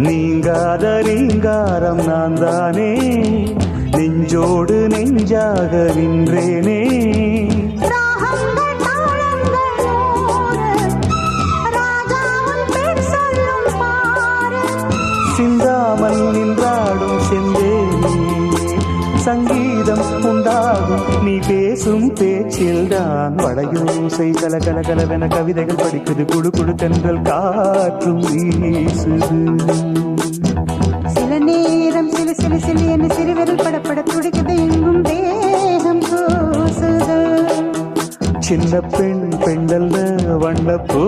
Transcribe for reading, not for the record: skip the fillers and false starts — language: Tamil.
நீங்காத ரீங்காரம் நான் தானே, நெஞ்சோடு நெஞ்சாக நின்றேனே. சிந்தாமல் நின்றாடும் செந்தேனே, சங்கீதம் உண்டாகும் நீ பேசும் பேச்சில்தான். வளையோசை கல கல கலவென கவிதைகள் படிக்குது, குழு குழு தென்றல் காற்றும் வீசுது. சில நேரம் சிலு சிலு சிலு என்று சிறுவிரல் படப்பட துடிக்குது, எங்கும் தேகம் கூசுது. சின்ன பெண் பெண்டல்ல வண்ணப்பூ